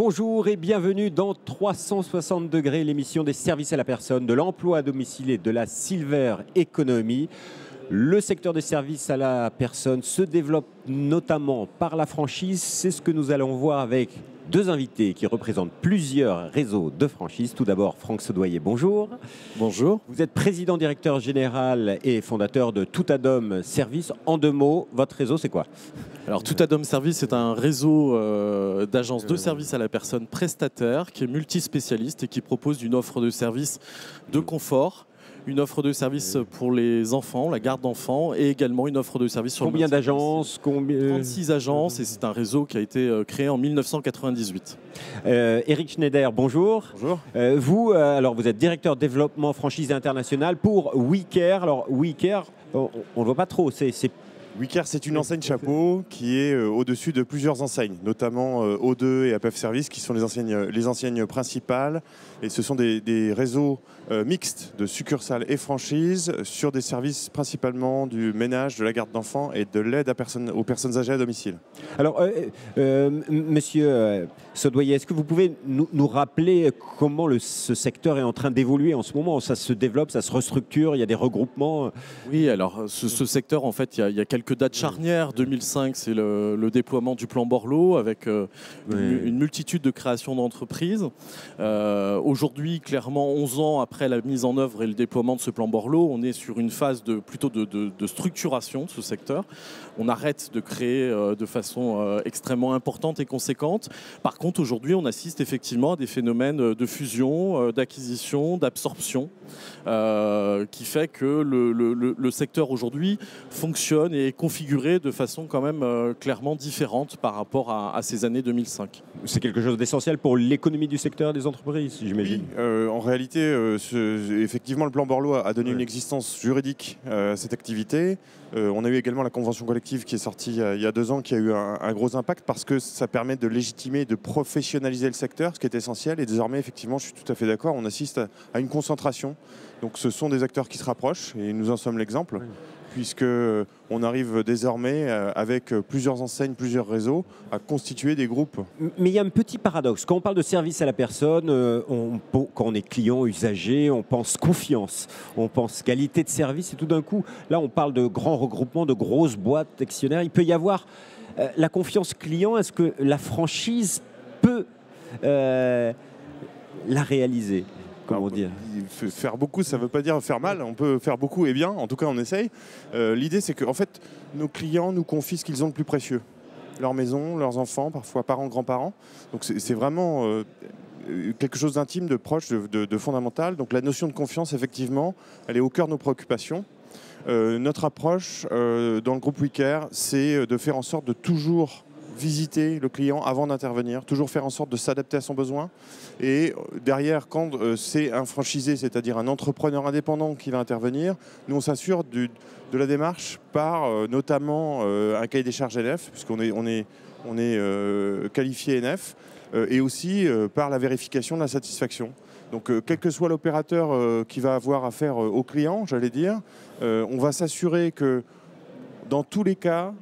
Bonjour et bienvenue dans 360 degrés, l'émission des services à la personne, de l'emploi à domicile et de la Silver Economy. Le secteur des services à la personne se développe notamment par la franchise. C'est ce que nous allons voir avec deux invités qui représentent plusieurs réseaux de franchise. Tout d'abord, Franck Saudoyer, bonjour. Bonjour. Vous êtes président, directeur général et fondateur de Toutadom Service. En deux mots, votre réseau, c'est quoi ? Alors, Toutadom Service est un réseau d'agences de services à la personne prestataire qui est multispécialiste et qui propose une offre de services de confort, une offre de services pour les enfants, la garde d'enfants, et également une offre de services sur Combien le d'agences 36 agences, et c'est un réseau qui a été créé en 1998. Eric Schneider, bonjour. Bonjour. Vous êtes directeur développement franchise internationale pour WeCare. Alors, WeCare, on ne le voit pas trop, c'est WeCare, c'est une enseigne chapeau qui est au-dessus de plusieurs enseignes, notamment O2 et APF Service, qui sont les enseignes principales. Et ce sont des réseaux mixtes de succursales et franchises sur des services principalement du ménage, de la garde d'enfants et de l'aide aux personnes âgées à domicile. Alors, monsieur Saudoyer, est-ce que vous pouvez nous rappeler comment ce secteur est en train d'évoluer en ce moment? Ça se développe, ça se restructure, il y a des regroupements? Oui, alors ce secteur, en fait, il y a quelques dates charnières. 2005, c'est le déploiement du plan Borloo avec une multitude de créations d'entreprises. Aujourd'hui, clairement, 11 ans après la mise en œuvre et le déploiement de ce plan Borloo, on est sur une phase plutôt de structuration de ce secteur. On arrête de créer de façon extrêmement importante et conséquente. Par contre, aujourd'hui, on assiste effectivement à des phénomènes de fusion, d'acquisition, d'absorption, qui fait que le secteur aujourd'hui fonctionne et est configuré de façon quand même clairement différente par rapport à ces années 2005. C'est quelque chose d'essentiel pour l'économie du secteur des entreprises, j'imagine. Oui, en réalité, effectivement, le plan Borloo a donné une existence juridique à cette activité. On a eu également la convention collective qui est sortie il y a 2 ans, qui a eu un gros impact parce que ça permet de légitimer, de professionnaliser le secteur, ce qui est essentiel. Et désormais, effectivement, je suis tout à fait d'accord, on assiste à une concentration. Donc ce sont des acteurs qui se rapprochent et nous en sommes l'exemple. Oui. Puisqu'on arrive désormais, avec plusieurs enseignes, plusieurs réseaux, à constituer des groupes. Mais il y a un petit paradoxe. Quand on parle de service à la personne, quand on est client, usager, on pense confiance, on pense qualité de service. Et tout d'un coup, là, on parle de grands regroupements, de grosses boîtes actionnaires. Il peut y avoir la confiance client. Est-ce que la franchise peut la réaliser ? Comment dire ? Faire beaucoup, ça ne veut pas dire faire mal. On peut faire beaucoup et bien. En tout cas, on essaye. L'idée, c'est que en fait, nos clients nous confient ce qu'ils ont de plus précieux. Leur maison, leurs enfants, parfois parents, grands-parents. Donc c'est vraiment quelque chose d'intime, de proche, de fondamental. Donc la notion de confiance, effectivement, elle est au cœur de nos préoccupations. Notre approche dans le groupe WeCare, c'est de faire en sorte de toujours visiter le client avant d'intervenir, toujours faire en sorte de s'adapter à son besoin. Et derrière, quand c'est un franchisé, c'est-à-dire un entrepreneur indépendant qui va intervenir, nous on s'assure de la démarche par notamment un cahier des charges NF, puisqu'on est qualifié NF, et aussi par la vérification de la satisfaction. Donc quel que soit l'opérateur qui va avoir affaire au client, j'allais dire, on va s'assurer que dans tous les cas,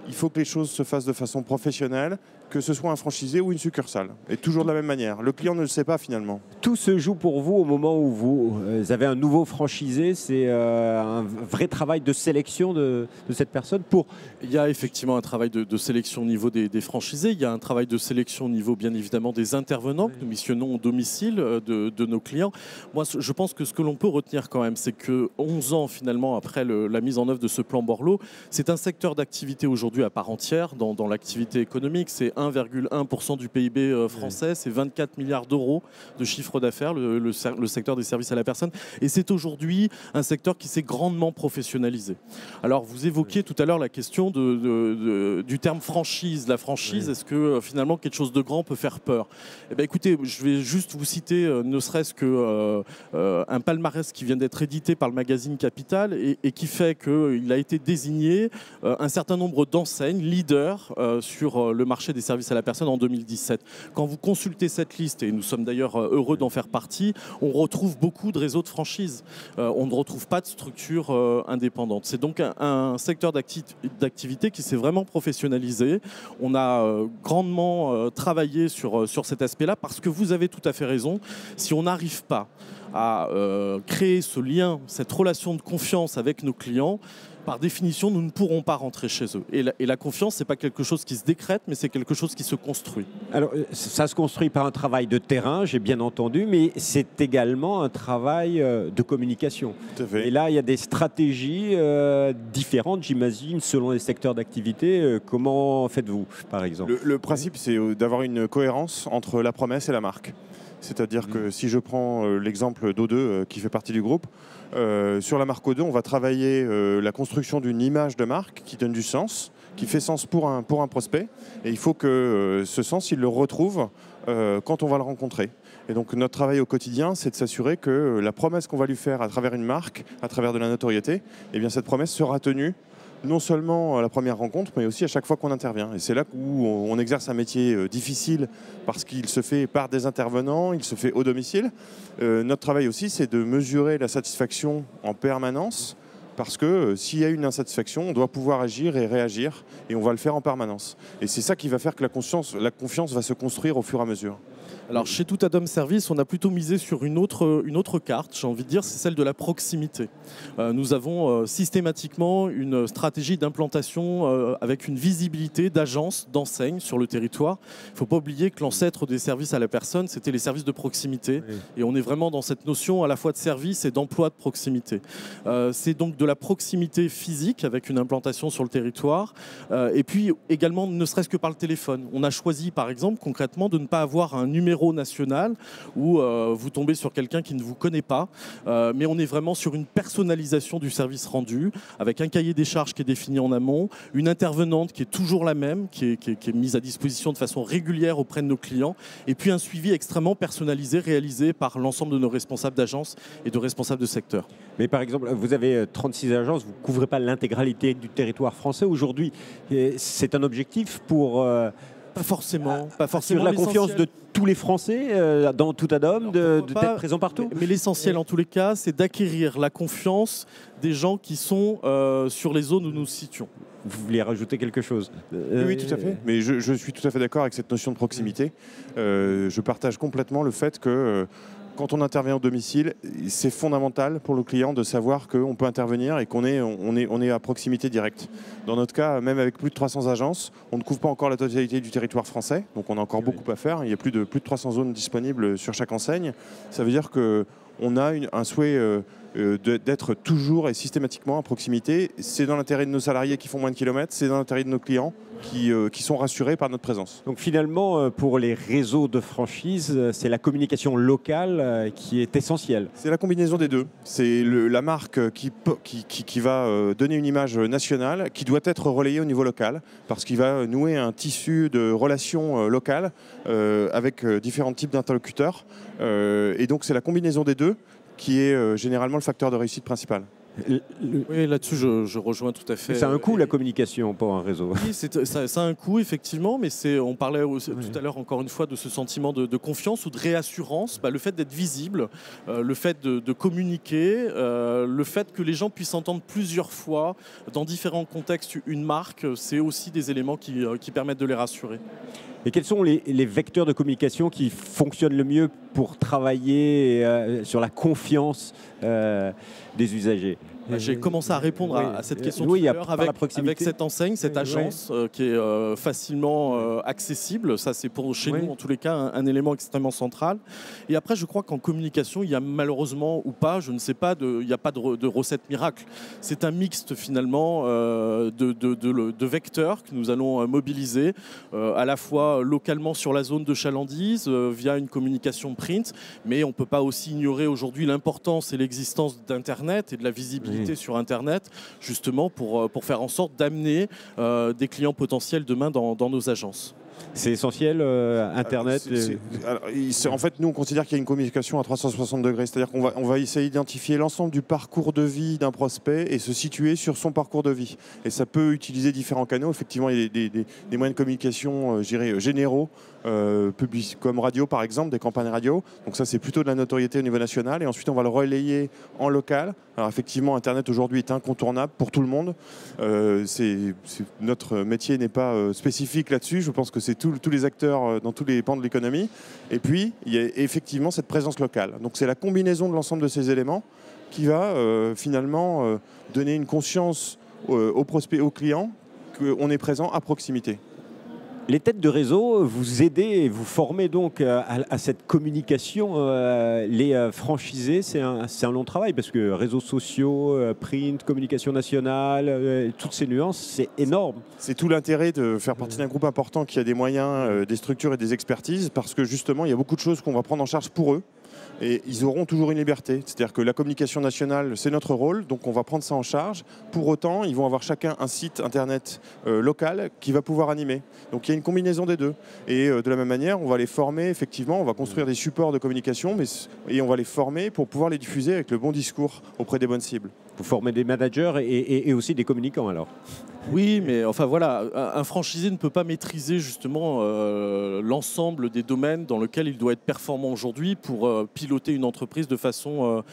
il faut que les choses se fassent de façon professionnelle, que ce soit un franchisé ou une succursale. Et toujours de la même manière. Le client ne le sait pas finalement. Tout se joue pour vous au moment où vous avez un nouveau franchisé. C'est un vrai travail de sélection de cette personne pour... Il y a effectivement un travail de sélection au niveau des franchisés. Il y a un travail de sélection au niveau bien évidemment des intervenants que nous missionnons au domicile de nos clients. Moi, je pense que ce que l'on peut retenir quand même, c'est que 11 ans finalement après la mise en œuvre de ce plan Borloo, c'est un secteur d'activité aujourd'hui à part entière dans l'activité économique. C'est 1,1% du PIB français, c'est 24 milliards d'euros de chiffre d'affaires, le secteur des services à la personne. Et c'est aujourd'hui un secteur qui s'est grandement professionnalisé. Alors, vous évoquiez tout à l'heure la question du terme franchise. La franchise, est-ce que finalement quelque chose de grand peut faire peur ? Eh bien, écoutez, je vais juste vous citer ne serait-ce qu'un palmarès qui vient d'être édité par le magazine Capital et qui fait qu'il a été désigné un certain nombre d'enseignes leaders sur le marché des services à la personne en 2017. Quand vous consultez cette liste, et nous sommes d'ailleurs heureux d'en faire partie, on retrouve beaucoup de réseaux de franchise. On ne retrouve pas de structures indépendantes. C'est donc un secteur d'activité qui s'est vraiment professionnalisé. On a grandement travaillé sur cet aspect-là parce que vous avez tout à fait raison. Si on n'arrive pas à créer ce lien, cette relation de confiance avec nos clients, par définition, nous ne pourrons pas rentrer chez eux. Et la confiance, ce n'est pas quelque chose qui se décrète, mais c'est quelque chose qui se construit. Alors, ça se construit par un travail de terrain, j'ai bien entendu, mais c'est également un travail de communication. Tout à fait. Et là, il y a des stratégies différentes, j'imagine, selon les secteurs d'activité. Comment faites-vous, par exemple ? Le principe, c'est d'avoir une cohérence entre la promesse et la marque. C'est-à-dire que si je prends l'exemple d'O2 qui fait partie du groupe, sur la marque O2, on va travailler la construction d'une image de marque qui donne du sens, qui fait sens pour un prospect. Et il faut que ce sens, il le retrouve quand on va le rencontrer. Et donc notre travail au quotidien, c'est de s'assurer que la promesse qu'on va lui faire à travers une marque, à travers de la notoriété, eh bien cette promesse sera tenue non seulement à la première rencontre, mais aussi à chaque fois qu'on intervient. Et c'est là où on exerce un métier difficile parce qu'il se fait par des intervenants, il se fait au domicile. Notre travail aussi, c'est de mesurer la satisfaction en permanence parce que s'il y a une insatisfaction, on doit pouvoir agir et réagir et on va le faire en permanence. Et c'est ça qui va faire que la confiance va se construire au fur et à mesure. Alors chez Tout Adam Service, on a plutôt misé sur une autre carte, j'ai envie de dire, c'est celle de la proximité. Nous avons systématiquement une stratégie d'implantation avec une visibilité d'agence, d'enseigne sur le territoire. Il ne faut pas oublier que l'ancêtre des services à la personne, c'était les services de proximité. Oui. Et on est vraiment dans cette notion à la fois de service et d'emploi de proximité. C'est donc de la proximité physique avec une implantation sur le territoire. Et puis également, ne serait-ce que par le téléphone. On a choisi par exemple concrètement de ne pas avoir un numéro national où vous tombez sur quelqu'un qui ne vous connaît pas, mais on est vraiment sur une personnalisation du service rendu avec un cahier des charges qui est défini en amont, une intervenante qui est toujours la même, qui est mise à disposition de façon régulière auprès de nos clients, et puis un suivi extrêmement personnalisé réalisé par l'ensemble de nos responsables d'agence et de responsables de secteur. Mais par exemple, vous avez 36 agences, vous ne couvrez pas l'intégralité du territoire français aujourd'hui. C'est un objectif pour... Pas forcément. Sur la confiance de tous les Français dans Tout Adam, d'être présent partout. Mais l'essentiel en tous les cas, c'est d'acquérir la confiance des gens qui sont sur les zones où nous nous situons. Vous vouliez rajouter quelque chose ? Oui, tout à fait. Mais je suis tout à fait d'accord avec cette notion de proximité. Je partage complètement le fait que quand on intervient au domicile, c'est fondamental pour le client de savoir qu'on peut intervenir et qu'on est à proximité directe. Dans notre cas, même avec plus de 300 agences, on ne couvre pas encore la totalité du territoire français, donc on a encore beaucoup à faire. Il y a plus de 300 zones disponibles sur chaque enseigne. Ça veut dire qu'on a un souhait d'être toujours et systématiquement à proximité. C'est dans l'intérêt de nos salariés qui font moins de kilomètres, c'est dans l'intérêt de nos clients qui sont rassurés par notre présence. Donc finalement, pour les réseaux de franchise, c'est la communication locale qui est essentielle. C'est la combinaison des deux. C'est la marque qui va donner une image nationale qui doit être relayée au niveau local parce qu'il va nouer un tissu de relations locales avec différents types d'interlocuteurs. Et donc c'est la combinaison des deux qui est généralement le facteur de réussite principal. Oui, là-dessus, je rejoins tout à fait. Mais ça a un coût, la communication, pour un réseau. Oui, ça a un coût, effectivement, mais on parlait aussi, tout à l'heure, encore une fois, de ce sentiment de confiance ou de réassurance. Le fait d'être visible, le fait de communiquer, le fait que les gens puissent entendre plusieurs fois, dans différents contextes, une marque, c'est aussi des éléments qui permettent de les rassurer. Et quels sont les vecteurs de communication qui fonctionnent le mieux pour travailler sur la confiance des usagers ? J'ai commencé à répondre à cette question tout à l'heure avec cette enseigne, cette agence qui est facilement accessible. Ça, c'est pour chez nous, en tous les cas, un élément extrêmement central. Et après, je crois qu'en communication, il y a malheureusement ou pas, je ne sais pas, il n'y a pas de recette miracle. C'est un mixte finalement de vecteurs que nous allons mobiliser à la fois localement sur la zone de chalandise via une communication print, mais on ne peut pas aussi ignorer aujourd'hui l'importance et l'existence d'Internet et de la visibilité sur Internet, justement pour faire en sorte d'amener des clients potentiels demain dans nos agences. C'est essentiel, Internet En fait, nous, on considère qu'il y a une communication à 360 degrés. C'est-à-dire qu'on va essayer d'identifier l'ensemble du parcours de vie d'un prospect et se situer sur son parcours de vie. Et ça peut utiliser différents canaux. Effectivement, il y a des moyens de communication, je dirais, généraux, comme radio, par exemple, des campagnes radio. Donc ça, c'est plutôt de la notoriété au niveau national. Et ensuite, on va le relayer en local. Alors effectivement, Internet aujourd'hui est incontournable pour tout le monde. Notre métier n'est pas spécifique là-dessus. Je pense que c'est tous les acteurs dans tous les pans de l'économie. Et puis, il y a effectivement cette présence locale. Donc c'est la combinaison de l'ensemble de ces éléments qui va finalement donner une conscience aux prospects, aux clients, qu'on est présent à proximité. Les têtes de réseau, vous aidez et vous formez donc à cette communication. Les franchisés, c'est un long travail parce que réseaux sociaux, print, communication nationale, toutes ces nuances, c'est énorme. C'est tout l'intérêt de faire partie d'un groupe important qui a des moyens, des structures et des expertises parce que justement, il y a beaucoup de choses qu'on va prendre en charge pour eux. Et ils auront toujours une liberté. C'est-à-dire que la communication nationale, c'est notre rôle, donc on va prendre ça en charge. Pour autant, ils vont avoir chacun un site internet local qui va pouvoir animer. Donc il y a une combinaison des deux. Et de la même manière, on va les former, effectivement, on va construire des supports de communication et on va les former pour pouvoir les diffuser avec le bon discours auprès des bonnes cibles. Vous formez des managers et aussi des communicants alors? Oui, mais enfin voilà, un franchisé ne peut pas maîtriser justement l'ensemble des domaines dans lesquels il doit être performant aujourd'hui pour piloter une entreprise de façon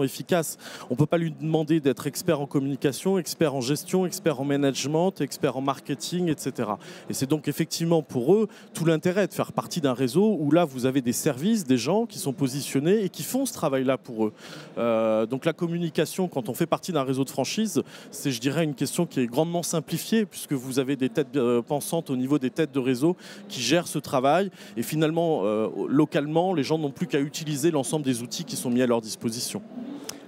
efficace. On ne peut pas lui demander d'être expert en communication, expert en gestion, expert en management, expert en marketing, etc. Et c'est donc effectivement pour eux tout l'intérêt de faire partie d'un réseau où là vous avez des services, des gens qui sont positionnés et qui font ce travail-là pour eux. Donc la communication, quand on fait partie d'un réseau de franchise, c'est, je dirais, une question qui est grandement simplifiée puisque vous avez des têtes pensantes au niveau des têtes de réseau qui gèrent ce travail et finalement localement les gens n'ont plus qu'à utiliser l'ensemble des outils qui sont mis à leur disposition.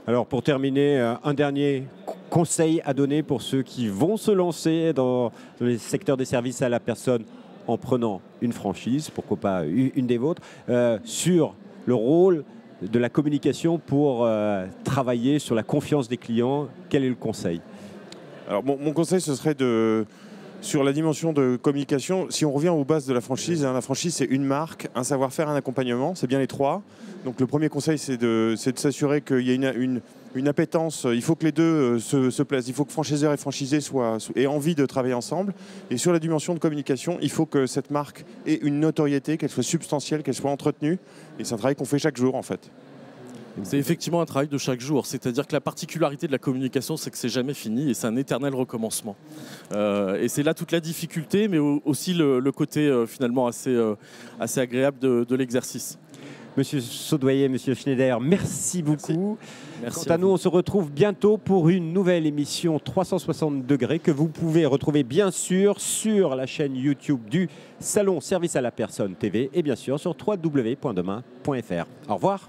Alors pour terminer, un dernier conseil à donner pour ceux qui vont se lancer dans le secteur des services à la personne en prenant une franchise, pourquoi pas une des vôtres, sur le rôle de la communication pour travailler sur la confiance des clients. Quel est le conseil? Alors mon conseil, ce serait sur la dimension de communication, si on revient aux bases de la franchise, la franchise c'est une marque, un savoir-faire, un accompagnement, c'est bien les trois. Donc le premier conseil c'est de s'assurer qu'il y a une appétence, il faut que les deux se plaisent, il faut que franchiseur et franchisé aient envie de travailler ensemble. Et sur la dimension de communication, il faut que cette marque ait une notoriété, qu'elle soit substantielle, qu'elle soit entretenue. Et c'est un travail qu'on fait chaque jour en fait. C'est effectivement un travail de chaque jour. C'est-à-dire que la particularité de la communication, c'est que c'est jamais fini et c'est un éternel recommencement. Et c'est là toute la difficulté, mais aussi le côté finalement assez agréable de l'exercice. Monsieur Saudoyer, Monsieur Schneider, merci beaucoup. Merci. Quant à nous, on se retrouve bientôt pour une nouvelle émission 360 degrés que vous pouvez retrouver bien sûr sur la chaîne YouTube du Salon Service à la Personne TV et bien sûr sur www.demain.fr. Au revoir.